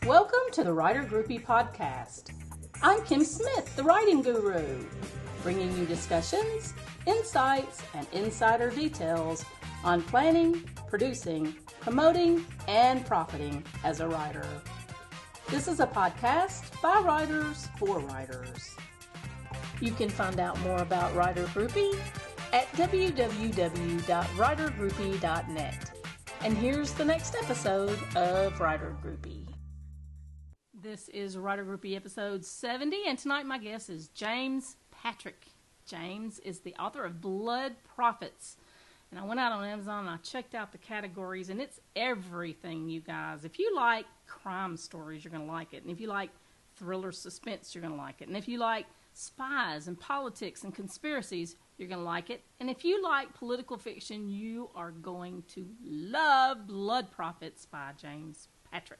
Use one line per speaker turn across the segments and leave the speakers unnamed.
Welcome to the Writer Groupie Podcast. I'm Kim Smith, the writing guru, bringing you discussions, insights, and insider details on planning, producing, promoting, and profiting as a writer. This is a podcast by writers for writers. You can find out more about Writer Groupie at www.writergroupie.net. And here's the next episode of Writer Groupie. This is Writer Groupie episode 70, and tonight my guest is James Patrick. James is the author of Blood Profits. And I went out on Amazon and I checked out the categories, and it's everything, you guys. If you like crime stories, you're going to like it. And if you like thriller suspense, you're going to like it. And if you like spies and politics and conspiracies, you're going to like it. And if you like political fiction, you are going to love Blood Profits by James Patrick.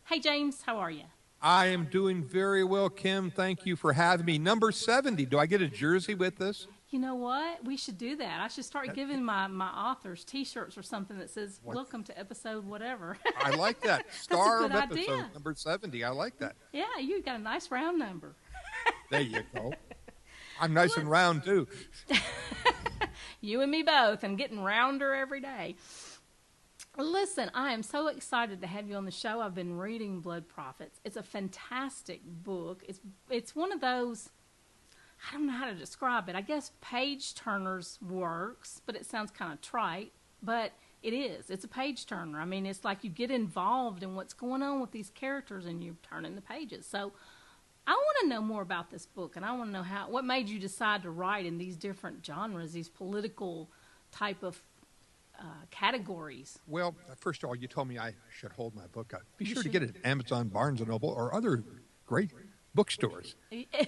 Hey, James, how are you?
I am doing very well, Kim. Thank you for having me. Number 70. Do I get a jersey with this?
You know what? We should do that. I should start giving my authors T-shirts or something that says, welcome to episode whatever.
I like that. Star of episode
idea.
Number 70. I like that.
Yeah, you got a nice round number.
There you go. I'm nice and round, too.
You and me both, and getting rounder every day. Listen, I am so excited to have you on the show. I've been reading Blood Profits. It's a fantastic book. It's one of those, I don't know how to describe it. I guess page turners works, but it sounds kind of trite. But it is. It's a page turner. I mean, it's like you get involved in what's going on with these characters and you're turning the pages. So I want to know more about this book, and I want to know what made you decide to write in these different genres, these political type of categories.
Well, first of all, you told me I should hold my book up. Be sure to get it at Amazon, Barnes & Noble, or other great bookstores.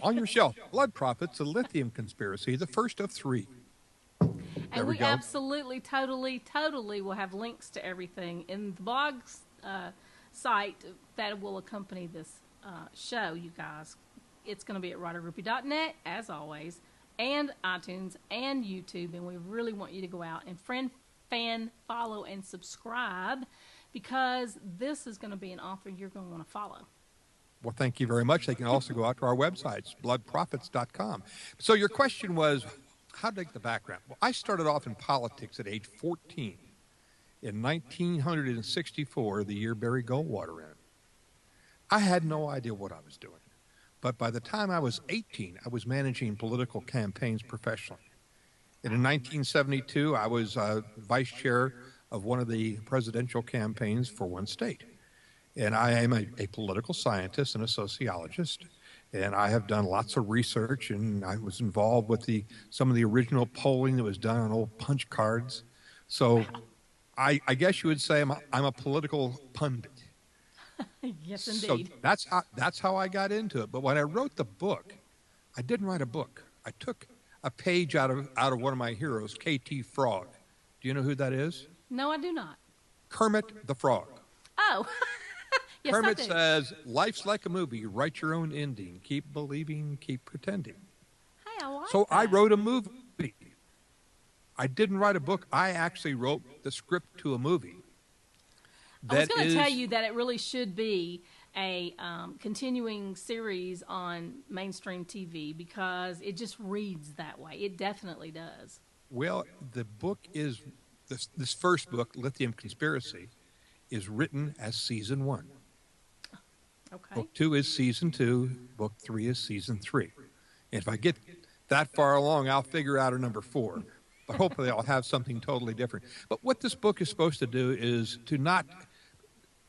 On your shelf, Blood Profits, The Lithium Conspiracy, the first of three.
And we absolutely, totally will have links to everything in the blog site that will accompany this show, you guys. It's going to be at writergroupie.net, as always, and iTunes and YouTube, and we really want you to go out and fan, follow, and subscribe, because this is going to be an author you're going to want to follow.
Well, thank you very much. They can also go out to our websites, bloodprofits.com. So your question was, how to get the background? Well, I started off in politics at age 14 in 1964, the year Barry Goldwater ran. I had no idea what I was doing. But by the time I was 18, I was managing political campaigns professionally. And in 1972, I was vice chair of one of the presidential campaigns for one state. And I am a political scientist and a sociologist. And I have done lots of research, and I was involved with some of the original polling that was done on old punch cards. So I guess you would say I'm a political pundit.
Yes, indeed.
So that's how I got into it. But when I wrote the book, I didn't write a book. I took a page out of one of my heroes, K.T. Frog. Do you know who that is?
No, I do not.
Kermit the Frog.
Oh, yes,
Kermit
I do.
says, life's like a movie. Write your own ending. Keep believing, keep pretending.
Hey, I like
So
that.
I wrote a movie. I didn't write a book. I actually wrote the script to a movie.
I was going to tell you that it really should be a continuing series on mainstream TV, because it just reads that way. It definitely does.
Well, the book is, this first book, Lithium Conspiracy, is written as season 1.
Okay.
Book 2 is season 2. Book 3 is season 3. And if I get that far along, I'll figure out a number 4. But hopefully I'll have something totally different. But what this book is supposed to do is to not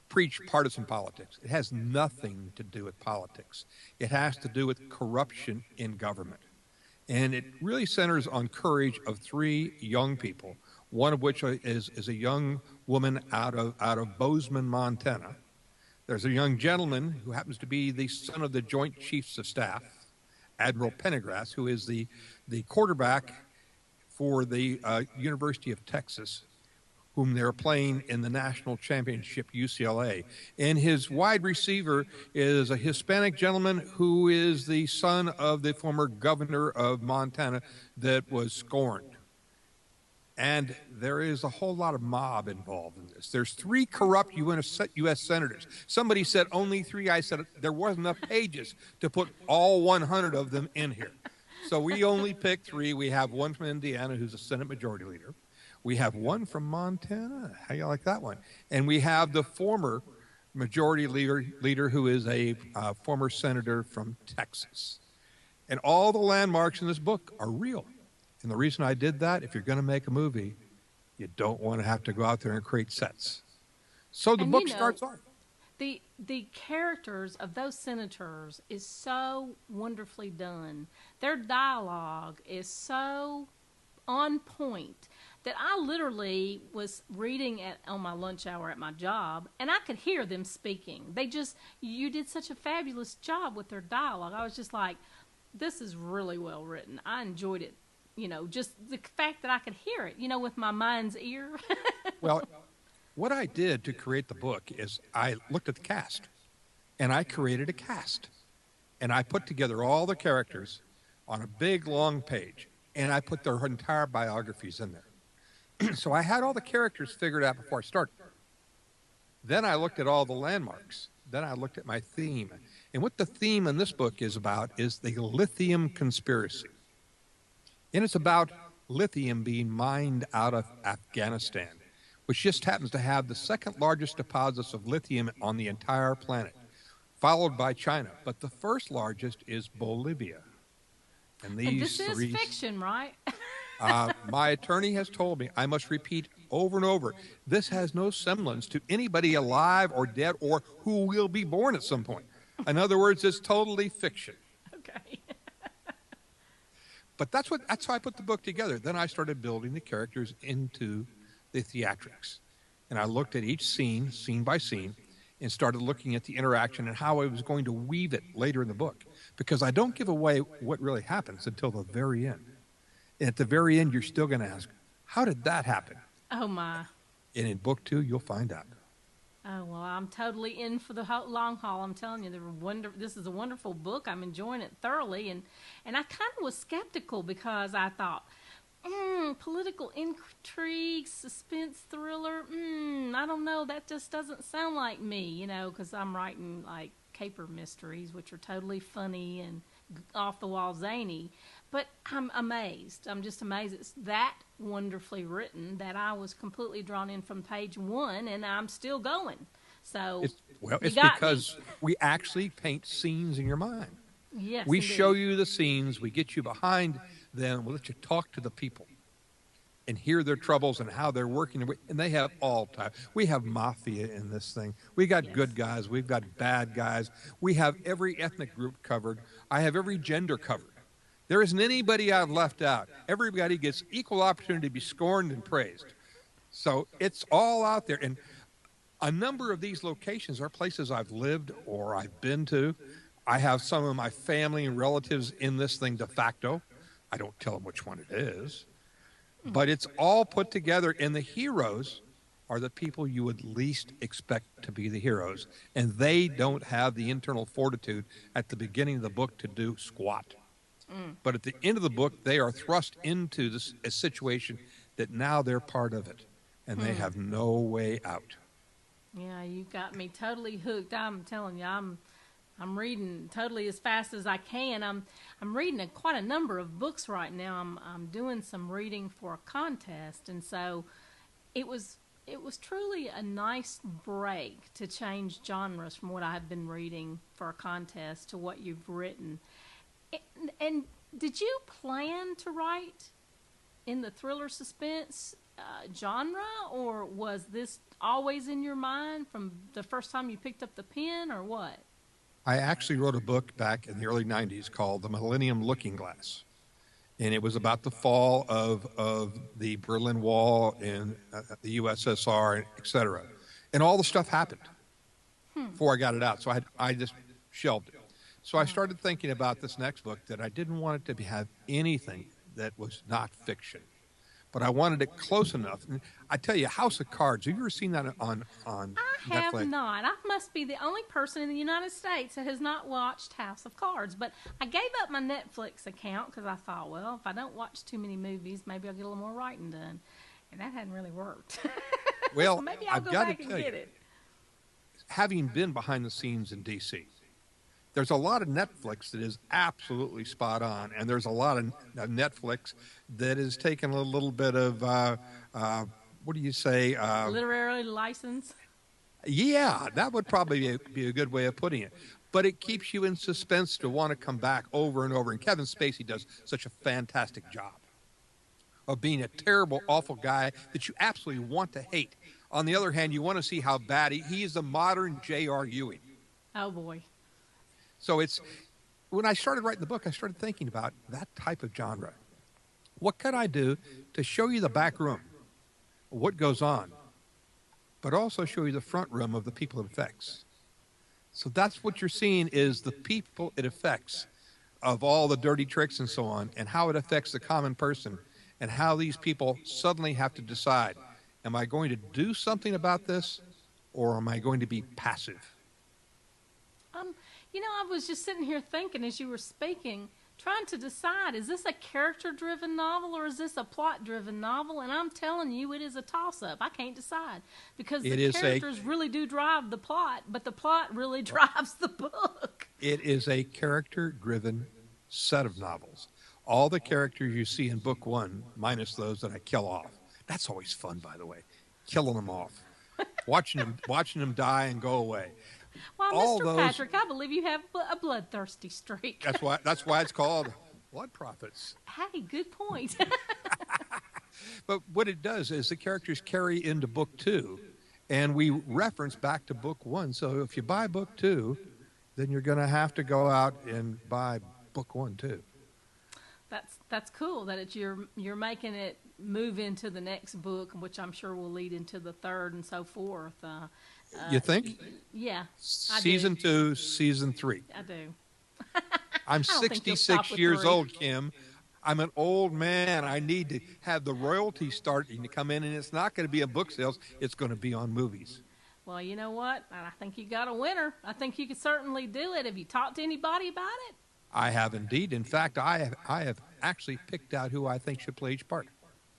preach partisan politics. It has nothing to do with politics. It has to do with corruption in government. And it really centers on courage of 3 young people, one of which is a young woman out of Bozeman, Montana. There's a young gentleman who happens to be the son of the Joint Chiefs of Staff, Admiral Pendergrass, who is the quarterback for the University of Texas, whom they're playing in the national championship, UCLA. And his wide receiver is a Hispanic gentleman who is the son of the former governor of Montana that was scorned. And there is a whole lot of mob involved in this. There's 3 corrupt U.S. senators. Somebody said only 3. I said there wasn't enough pages to put all 100 of them in here. So we only picked 3. We have one from Indiana, who's a Senate Majority Leader. We have one from Montana. How do you like that one? And we have the former Majority Leader who is a former senator from Texas. And all the landmarks in this book are real. And the reason I did that, if you're going to make a movie, you don't want to have to go out there and create sets. So the book starts off.
The characters of those senators is so wonderfully done. Their dialogue is so on point that I literally was reading on my lunch hour at my job, and I could hear them speaking. You did such a fabulous job with their dialogue. I was just like, this is really well written. I enjoyed it. Just the fact that I could hear it, with my mind's ear.
Well, what I did to create the book is I looked at the cast, and I created a cast. And I put together all the characters on a big, long page, and I put their entire biographies in there. So I had all the characters figured out before I started. Then I looked at all the landmarks. Then I looked at my theme. And what the theme in this book is about is the lithium conspiracy. And it's about lithium being mined out of Afghanistan, which just happens to have the second largest deposits of lithium on the entire planet, followed by China. But the first largest is Bolivia. And
this is fiction, right?
My attorney has told me I must repeat over and over, this has no semblance to anybody alive or dead or who will be born at some point. In other words, it's totally fiction.
Okay.
But that's how I put the book together. Then I started building the characters into the theatrics. And I looked at each scene by scene, and started looking at the interaction and how I was going to weave it later in the book. Because I don't give away what really happens until the very end. And at the very end, you're still going to ask, how did that happen?
Oh, my.
And in book 2, you'll find out.
Oh, well, I'm totally in for the long haul. I'm telling you, this is a wonderful book. I'm enjoying it thoroughly. And I kind of was skeptical because I thought, political intrigue, suspense thriller, I don't know. That just doesn't sound like me, because I'm writing like caper mysteries, which are totally funny and off the wall zany. But I'm amazed. I'm just amazed it's that wonderfully written that I was completely drawn in from page 1, and I'm still going. So
it's because we actually paint scenes in your mind.
Yes,
we
indeed.
show you the scenes. We get you behind them. We'll let you talk to the people and hear their troubles and how they're working. And they have all types. We have mafia in this thing. We got good guys. We've got bad guys. We have every ethnic group covered. I have every gender covered. There isn't anybody I've left out. Everybody gets equal opportunity to be scorned and praised. So it's all out there. And a number of these locations are places I've lived or I've been to. I have some of my family and relatives in this thing de facto. I don't tell them which one it is. But it's all put together, and the heroes are the people you would least expect to be the heroes. And they don't have the internal fortitude at the beginning of the book to do squat. But at the end of the book, they are thrust into a situation that now they're part of it, and they have no way out.
Yeah, you got me totally hooked. I'm telling you, I'm reading totally as fast as I can. I'm reading quite a number of books right now. I'm doing some reading for a contest, and so it was truly a nice break to change genres from what I've been reading for a contest to what you've written. And did you plan to write in the thriller suspense genre, or was this always in your mind from the first time you picked up the pen, or what?
I actually wrote a book back in the early 90s called The Millennium Looking Glass. And it was about the fall of the Berlin Wall and the USSR, et cetera. And all the stuff happened before I got it out. So I just shelved it. So I started thinking about this next book that I didn't want it to have anything that was not fiction. But I wanted it close enough. And I tell you, House of Cards, have you ever seen that on Netflix?
I have not. I must be the only person in the United States that has not watched House of Cards. But I gave up my Netflix account because I thought, well, if I don't watch too many movies, maybe I'll get a little more writing done. And that hadn't really worked.
Well,
So maybe I'll
I've
go
got
back
to
and
tell you,
get it.
having been behind the scenes in D.C., there's a lot of Netflix that is absolutely spot on, and there's a lot of Netflix that is taking a little bit of, what do you say?
Literary license.
Yeah, that would probably be a good way of putting it. But it keeps you in suspense to want to come back over and over. And Kevin Spacey does such a fantastic job of being a terrible, awful guy that you absolutely want to hate. On the other hand, you want to see how bad he is, a modern J.R. Ewing.
Oh, boy.
So when I started writing the book, I started thinking about that type of genre. What could I do to show you the back room, what goes on, but also show you the front room of the people it affects? So that's what you're seeing is the people it affects, of all the dirty tricks and so on, and how it affects the common person, and how these people suddenly have to decide, am I going to do something about this, or am I going to be passive?
I was just sitting here thinking as you were speaking, trying to decide, is this a character-driven novel or is this a plot-driven novel? And I'm telling you, it is a toss-up. I can't decide because the characters really do drive the plot, but the plot really drives the book.
It is a character-driven set of novels. All the characters you see in book one, minus those that I kill off. That's always fun, by the way, killing them off, watching them die and go away.
Well, Mr. Patrick, I believe you have a bloodthirsty streak.
That's why it's called Blood Prophets.
Hey, good point.
But what it does is the characters carry into book two, and we reference back to book one. So if you buy book two, then you're going to have to go out and buy book one too.
That's cool that you're making it move into the next book, which I'm sure will lead into the third and so forth.
You think?
Yeah.
Season 2, season 3.
I do.
I'm 66 years old, Kim. I'm an old man. I need to have the royalties starting to come in, and it's not going to be in book sales. It's going to be on movies.
Well, you know what? I think you got a winner. I think you could certainly do it. Have you talked to anybody about it?
I have indeed. In fact, I have actually picked out who I think should play each part.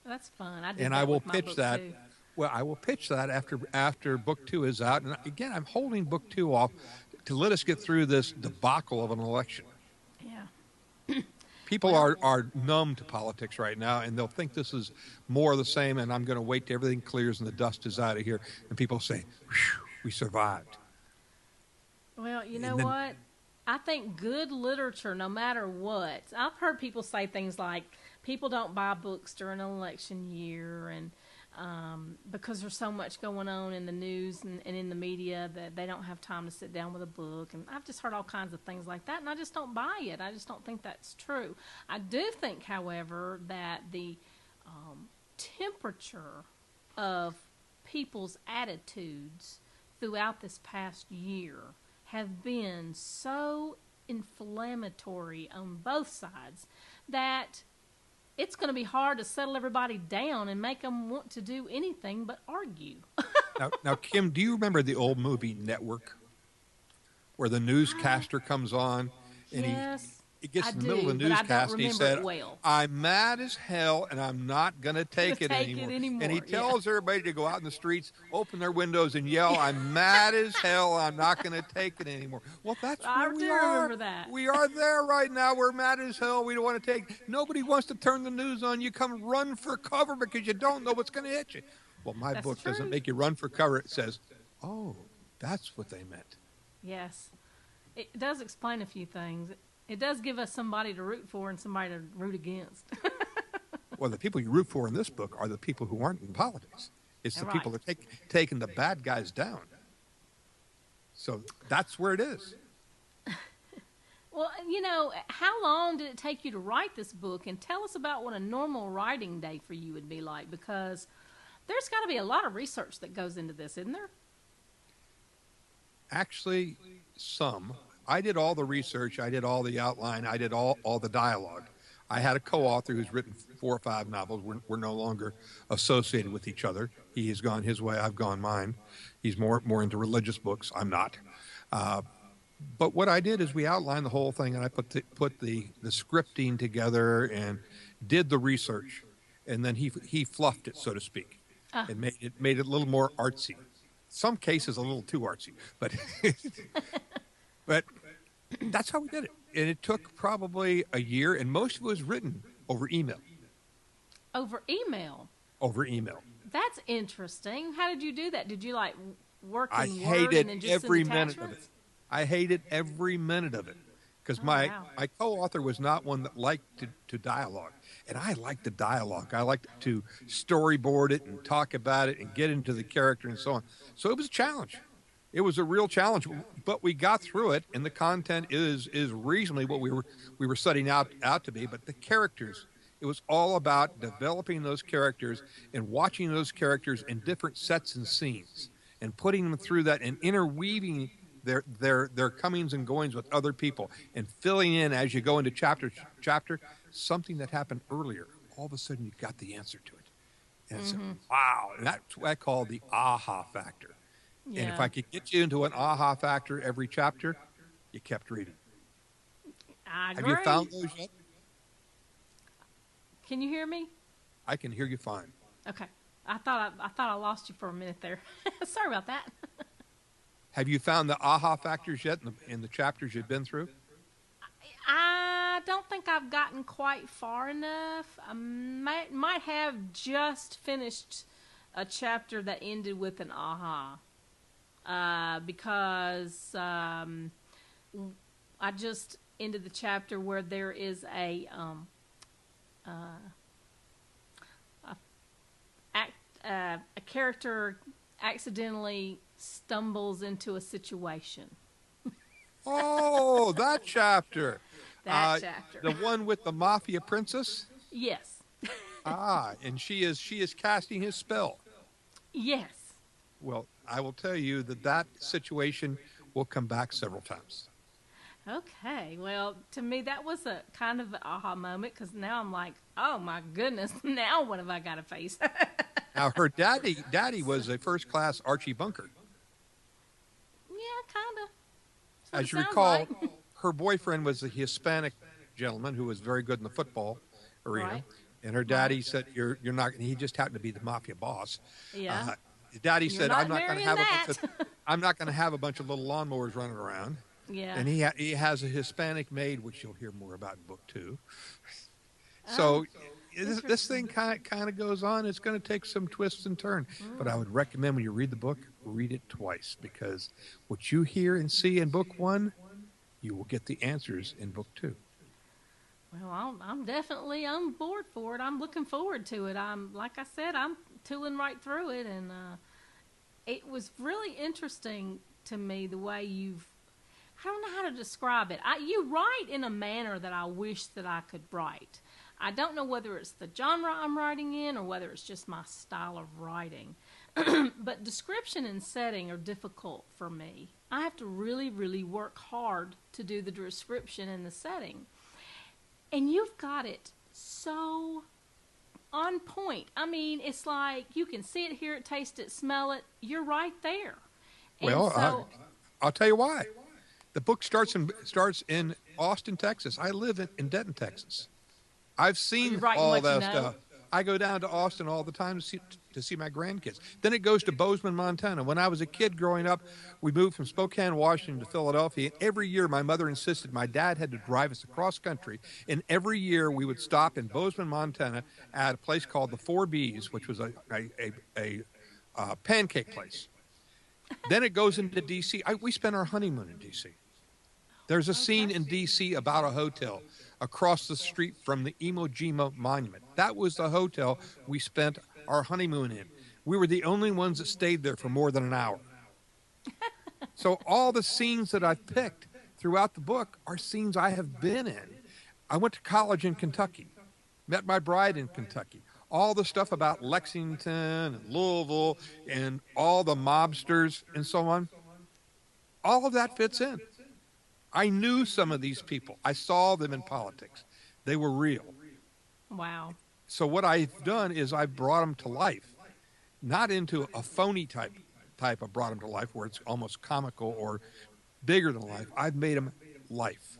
That's fun.
I will pitch that. Too. Well, I will pitch that after book two is out. And again, I'm holding book two off to let us get through this debacle of an election.
Yeah.
People are numb to politics right now, and they'll think this is more of the same, and I'm going to wait till everything clears and the dust is out of here, and people say, we survived.
Well, you know what? I think good literature, no matter what, I've heard people say things like, people don't buy books during an election year, and because there's so much going on in the news and in the media that they don't have time to sit down with a book. And I've just heard all kinds of things like that, and I just don't buy it. I just don't think that's true. I do think, however, that the temperature of people's attitudes throughout this past year have been so inflammatory on both sides that it's going to be hard to settle everybody down and make them want to do anything but argue.
Now, Kim, do you remember the old movie Network, where the newscaster comes on and he gets in the middle of the newscast and he said, I'm mad as hell and I'm not going to take it anymore. And he tells everybody to go out in the streets, open their windows and yell, I'm mad as hell, I'm not going to take it anymore. Well, that's where we are.
Remember that.
We are there right now. We're mad as hell. We don't want to take. Nobody wants to turn the news on. You come run for cover because you don't know what's going to hit you. Well, my book doesn't make you run for cover. It says, oh, that's what they meant.
Yes. It does explain a few things. It does give us somebody to root for and somebody to root against.
Well, the people you root for in this book are the people who aren't in politics. It's the people that taking the bad guys down. So that's where it is.
Well, you know, how long did it take you to write this book? And tell us about what a normal writing day for you would be like, because there's got to be a lot of research that goes into this, isn't there?
Actually, some. I did all the research. I did all the outline. I did all the dialogue. I had a co-author who's written 4 or 5 novels. We're no longer associated with each other. He has gone his way. I've gone mine. He's more into religious books. I'm not. But what I did is we outlined the whole thing, and I put the scripting together and did the research. and then he fluffed it, so to speak,
Ah.
and made it a little more artsy. Some cases a little too artsy, but but that's how we did it. And it took probably a year, and most of it was written over email.
Over email?
Over email.
That's interesting. How did you do that? Did you like work in
I
Word
hated
and then just
every
send
minute of it.
attachments?
I hated every minute of it because my co-author was not one that liked to dialogue. And I liked the dialogue. I liked to storyboard it and talk about it and get into the character and so on. So it was a challenge. It was a real challenge, but we got through it, and the content is reasonably what we were setting out to be. But the characters, it was all about developing those characters and watching those characters in different sets and scenes and putting them through that and interweaving their comings and goings with other people and filling in as you go into chapter something that happened earlier. All of a sudden, you've got the answer to it. And it's wow. And that's what I call the aha factor.
Yeah.
And if I could get you into an aha factor every chapter, you kept reading.
I agree.
Have you found those yet?
Can you hear me?
I can hear you fine.
Okay. I thought I lost you for a minute there. Sorry about that.
Have you found the aha factors yet in the chapters you've been through?
I don't think I've gotten quite far enough. I might have just finished a chapter that ended with an aha. Because I just ended the chapter where there is a character accidentally stumbles into a situation.
Oh, that chapter.
That chapter.
The one with the mafia princess?
Yes.
And she is casting his spell.
Yes.
Well, I will tell you that situation will come back several times.
Okay. Well, to me, that was a kind of an aha moment because now I'm like, oh my goodness, now what have I got to face?
Now, her daddy was a first-class Archie Bunker.
Yeah, kind of.
As you recall, her boyfriend was a Hispanic gentleman who was very good in the football arena.
Right.
And her daddy said, "You're not." He just happened to be the mafia boss.
Yeah.
Daddy said,
not
"I'm not going to have
I'm
not going to have a bunch of little lawnmowers running around."
Yeah.
And he has a Hispanic maid, which you'll hear more about in book 2. So this thing kind of goes on. It's going to take some twists and turns, but I would recommend when you read the book, read it twice, because what you hear and see in book 1, you will get the answers in book 2.
Well, I'm definitely on board for it. I'm looking forward to it. Like I said, I'm tooling right through it, and it was really interesting to me the way I don't know how to describe it. You write in a manner that I wish that I could write. I don't know whether it's the genre I'm writing in or whether it's just my style of writing. But description and setting are difficult for me. I have to really, really work hard to do the description and the setting. And you've got it so on point. I mean, it's like you can see it, hear it, taste it, smell it. You're right there. And
Well, I'll tell you why. The book starts in Austin, Texas. I live in Denton, Texas. I've seen all that stuff. I go down to Austin all the time to see my grandkids. Then it goes to Bozeman, Montana. When I was a kid growing up, we moved from Spokane, Washington to Philadelphia. And every year my mother insisted my dad had to drive us across country. And every year we would stop in Bozeman, Montana at a place called the 4Bs, which was a pancake place. Then it goes into D.C. We spent our honeymoon in D.C. There's a scene in D.C. about a hotel across the street from the Iwo Jima Monument. That was the hotel we spent our honeymoon in. We were the only ones that stayed there for more than an hour. So all the scenes that I've picked throughout the book are scenes I have been in. I went to college in Kentucky, met my bride in Kentucky. All the stuff about Lexington and Louisville and all the mobsters and so on, all of that fits in. I knew some of these people. I saw them in politics. They were real.
Wow.
So what I've done is I've brought them to life, not into a phony type of brought them to life where it's almost comical or bigger than life. I've made them life,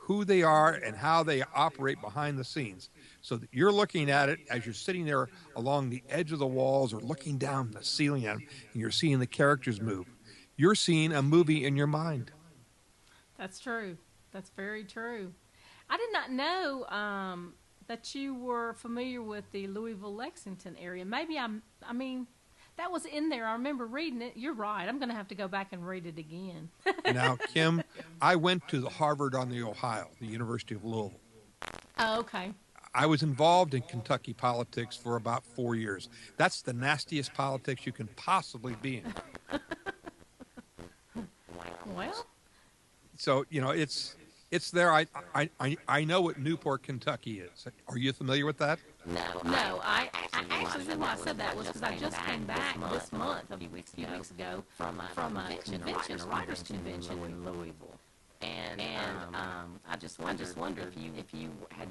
who they are and how they operate behind the scenes. So that you're looking at it as you're sitting there along the edge of the walls or looking down the ceiling at them, and you're seeing the characters move. You're seeing a movie in your mind.
That's true. That's very true. I did not know that you were familiar with the Louisville, Lexington area. Maybe I mean, that was in there. I remember reading it. You're right. I'm going to have to go back and read it again.
Now, Kim, I went to the Harvard on the Ohio, the University of Louisville.
Oh, okay.
I was involved in Kentucky politics for about 4 years. That's the nastiest politics you can possibly be in.
Well,
so it's there. I know what Newport, Kentucky is. Are you familiar with that?
No. I actually said why I said that was because I just came back this month, a few weeks ago, from a convention, a writers' convention in Louisville. And I just wonder if you had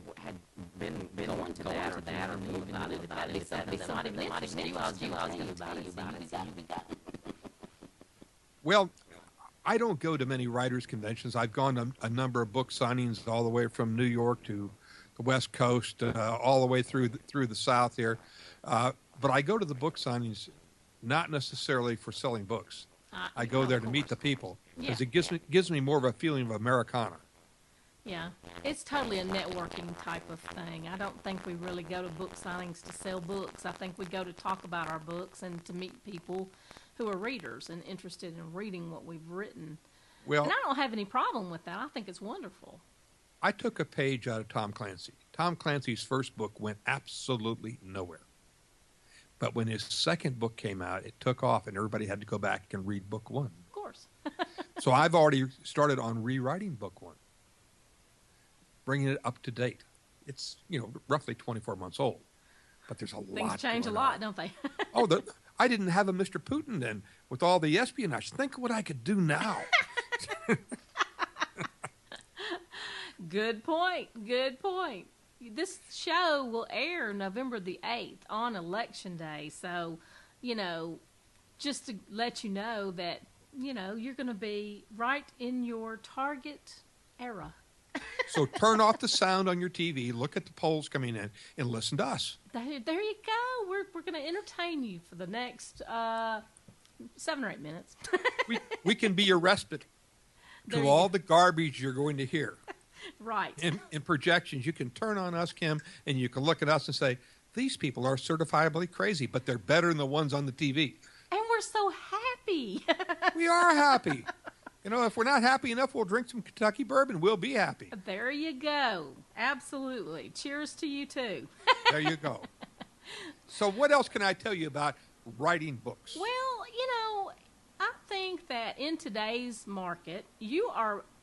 been going to that or knew about it. That'd be something interesting. I was going to tell you about it.
Well, I don't go to many writers' conventions. I've gone to a number of book signings all the way from New York to the West Coast, all the way through the South here. But I go to the book signings not necessarily for selling books. I go there to meet the people because it gives me more of a feeling of Americana.
Yeah, it's totally a networking type of thing. I don't think we really go to book signings to sell books. I think we go to talk about our books and to meet people who are readers and interested in reading what we've written. Well, and I don't have any problem with that. I think it's wonderful.
I took a page out of Tom Clancy. Tom Clancy's first book went absolutely nowhere. But when his second book came out, it took off, and everybody had to go back and read book one.
Of course.
So I've already started on rewriting book one, bringing it up to date. It's, roughly 24 months old, but there's a lot.
Things change a lot, don't they?
I didn't have a Mr. Putin then with all the espionage. Think of what I could do now.
Good point. This show will air November the 8th on Election Day. So, just to let you know that, you're going to be right in your target era.
So turn off the sound on your TV, look at the polls coming in, and listen to us.
There you go. We're going to entertain you for the next 7 or 8 minutes.
we can be your respite to all the garbage you're going to hear.
Right.
In projections, you can turn on us, Kim, and you can look at us and say, these people are certifiably crazy, but they're better than the ones on the TV.
And we're so happy.
We are happy. If we're not happy enough, we'll drink some Kentucky bourbon. We'll be happy.
There you go. Absolutely. Cheers to you, too.
There you go. So what else can I tell you about writing books?
Well, I think that in today's market, are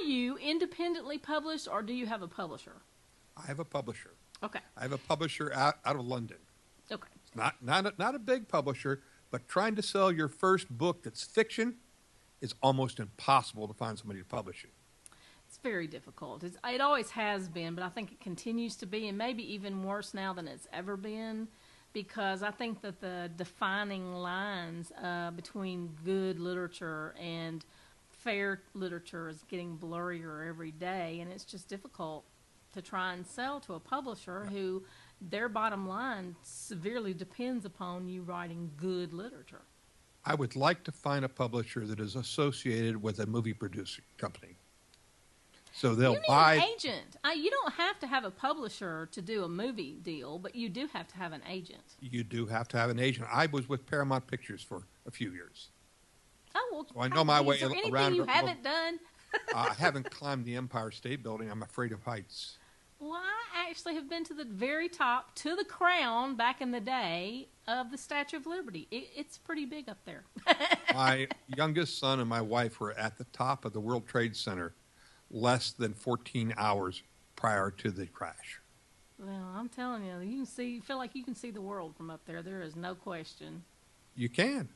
you independently published, or do you have a publisher?
I have a publisher.
Okay.
I have a publisher out of London.
Okay.
Not a big publisher, but trying to sell your first book that's fiction is almost impossible to find somebody to publish it.
It's very difficult. It always has been, but I think it continues to be, and maybe even worse now than it's ever been, because I think that the defining lines between good literature and fair literature is getting blurrier every day, and it's just difficult to try and sell to a publisher who their bottom line severely depends upon you writing good literature.
I would like to find a publisher that is associated with a movie producing company. So they'll buy
an agent. You don't have to have a publisher to do a movie deal, but you do have to have an agent.
You do have to have an agent. I was with Paramount Pictures for a few years.
Oh, well,
so I know my way
is there anything
around.
You haven't done?
I haven't climbed the Empire State Building. I'm afraid of heights.
Well, I actually have been to the very top, to the crown, back in the day, of the Statue of Liberty. It's pretty big up there.
My youngest son and my wife were at the top of the World Trade Center less than 14 hours prior to the crash.
Well, I'm telling you, you feel like you can see the world from up there. There is no question.
You can.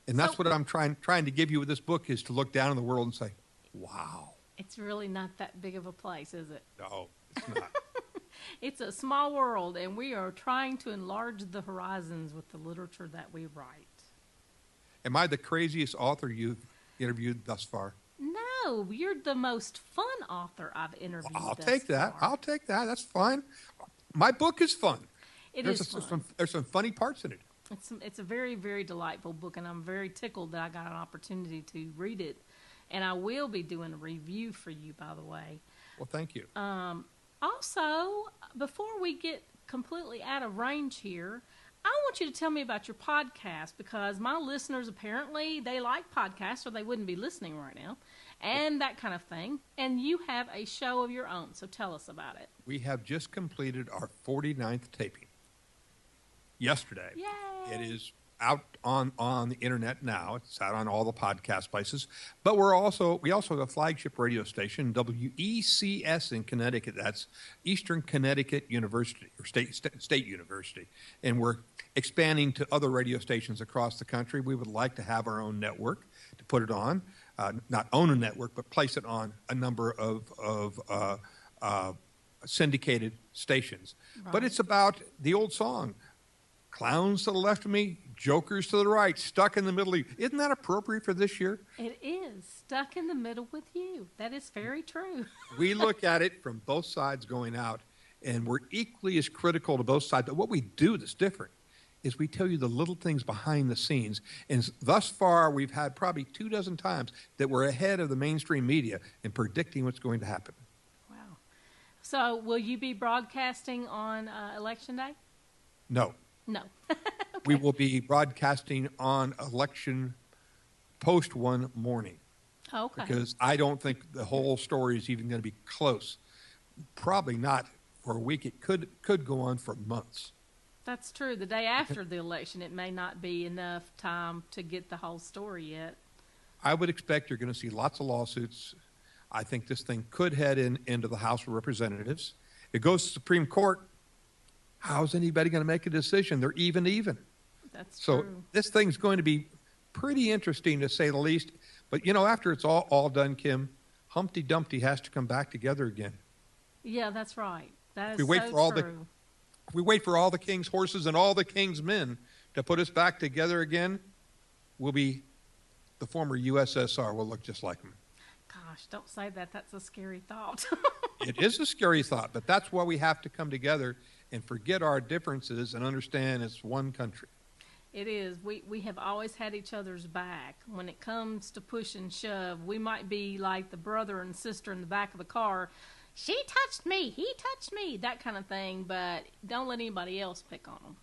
And that's what I'm trying to give you with this book, is to look down on the world and say, wow.
It's really not that big of a place, is it?
No, it's not.
It's a small world, and we are trying to enlarge the horizons with the literature that we write.
Am I the craziest author you've interviewed thus far?
no, you're the most fun author I've interviewed.
I'll
thus
take that.
far.
I'll take that. That's fine. My book is fun.
There's fun.
There's some funny parts in it.
It's a very, very delightful book, and I'm very tickled that I got an opportunity to read it. And I will be doing a review for you, by the way.
Well, thank you.
Also, before we get completely out of range here, I want you to tell me about your podcast, because my listeners, apparently, they like podcasts or they wouldn't be listening right now, and that kind of thing. And you have a show of your own, so tell us about it.
We have just completed our 49th taping yesterday.
Yay!
It is out on the internet now. It's out on all the podcast places. But we also have a flagship radio station, WECS in Connecticut. That's Eastern Connecticut University, or State University. And we're expanding to other radio stations across the country. We would like to have our own network to put it on. Not own a network, but place it on a number of syndicated stations. Right. But it's about the old song, clowns to the left of me, jokers to the right, stuck in the middle of you. Isn't that appropriate for this year?
It is. Stuck in the middle with you. That is very true.
We look at it from both sides going out, and we're equally as critical to both sides. But what we do that's different is we tell you the little things behind the scenes. And thus far, we've had probably 24 times that we're ahead of the mainstream media in predicting what's going to happen.
Wow. So will you be broadcasting on Election Day?
No.
No. Okay.
We will be broadcasting on election post one morning.
Okay.
Because I don't think the whole story is even going to be close. Probably not for a week. It could go on for months.
That's true. The day after the election, it may not be enough time to get the whole story yet.
I would expect you're going to see lots of lawsuits. I think this thing could head into the House of Representatives. It goes to the Supreme Court. How's anybody going to make a decision? They're even.
That's
so
true.
This thing's going to be pretty interesting, to say the least. But, after it's all done, Kim, Humpty Dumpty has to come back together again.
Yeah, that's right. That is
we wait
so
for all
true.
We wait for all the king's horses and all the king's men to put us back together again. We'll be the former USSR. We'll look just like them.
Gosh, don't say that. That's a scary thought.
It is a scary thought, but that's why we have to come together and forget our differences and understand it's one country.
It is. We have always had each other's back. When it comes to push and shove, we might be like the brother and sister in the back of the car. She touched me. He touched me. That kind of thing. But don't let anybody else pick on them.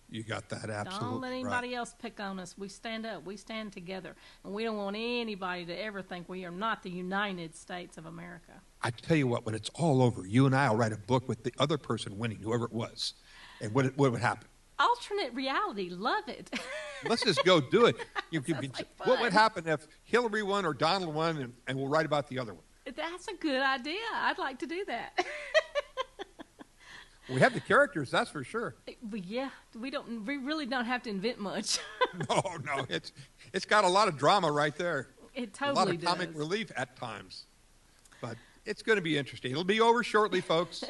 You got that absolutely
Don't let anybody
right.
else pick on us. We stand up. We stand together. And we don't want anybody to ever think we are not the United States of America.
I tell you what, when it's all over, you and I will write a book with the other person winning, whoever it was. And what would happen?
Alternate reality. Love it.
Let's just go do it.
Like
what would happen if Hillary won or Donald won, and we'll write about the other one?
That's a good idea. I'd like to do that.
We have the characters, that's for sure.
But yeah, we really don't have to invent much.
No, it's got a lot of drama right there.
It totally does.
A lot of comic relief at times. But it's going to be interesting. It'll be over shortly, folks.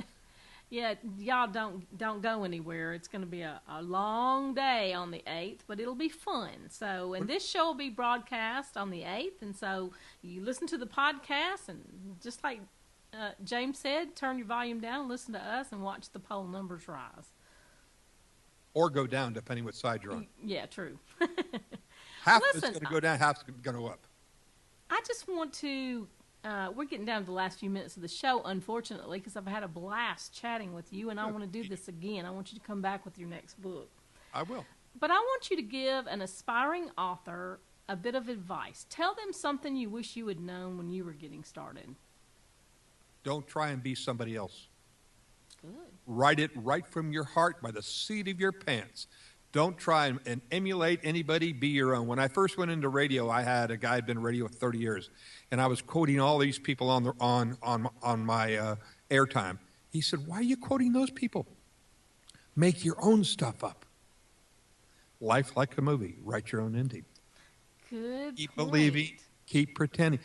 Yeah, y'all don't go anywhere. It's going to be a long day on the 8th, but it'll be fun. So, and this show will be broadcast on the 8th, and so you listen to the podcast, and just like James said, turn your volume down, listen to us, and watch the poll numbers rise.
Or go down, depending what side you're on.
Yeah, true.
Half is going to go down, half's going to go up.
I just want to... we're getting down to the last few minutes of the show, unfortunately, because I've had a blast chatting with you, and I want to do this again. I want you to come back with your next book.
I will.
But I want you to give an aspiring author a bit of advice. Tell them something you wish you had known when you were getting started.
Don't try and be somebody else.
Good.
Write it right from your heart by the seat of your pants. Don't try and emulate anybody. Be your own. When I first went into radio, I had a guy who had been in radio for 30 years, and I was quoting all these people on my airtime. He said, "Why are you quoting those people? Make your own stuff up. Life like a movie. Write your own ending.
Good
Keep
point.
believing. Keep pretending.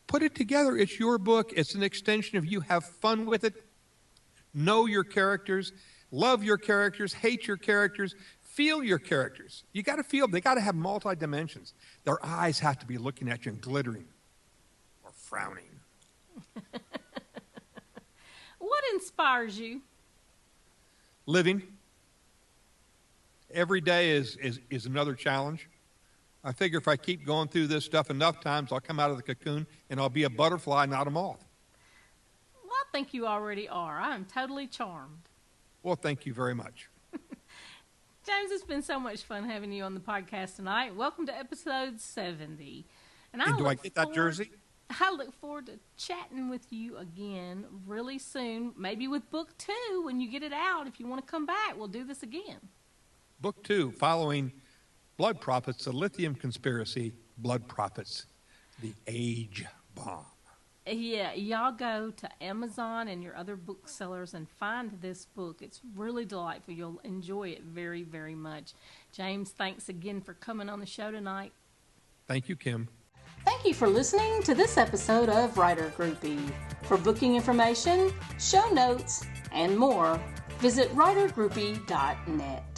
Put it together. It's your book. It's an extension of you. Have fun with it. Know your characters. Love your characters. Hate your characters. Feel your characters. You got to feel them. They got to have multi-dimensions. Their eyes have to be looking at you and glittering. Or frowning.
What inspires you?
Living. Every day is another challenge. I figure if I keep going through this stuff enough times, I'll come out of the cocoon and I'll be a butterfly, not a moth.
Well, I think you already are. I am totally charmed.
Well, thank you very much.
James, it's been so much fun having you on the podcast tonight. Welcome to episode 70.
And do I get that jersey?
I look forward to chatting with you again really soon, maybe with book 2 when you get it out. If you want to come back, we'll do this again.
Book 2, following Blood Prophets, the Lithium Conspiracy, Blood Prophets, the Age Bomb.
Yeah, y'all go to Amazon and your other booksellers and find this book. It's really delightful. You'll enjoy it very, very much. James, thanks again for coming on the show tonight.
Thank you, Kim.
Thank you for listening to this episode of Writer Groupie. For booking information, show notes, and more, visit writergroupie.net.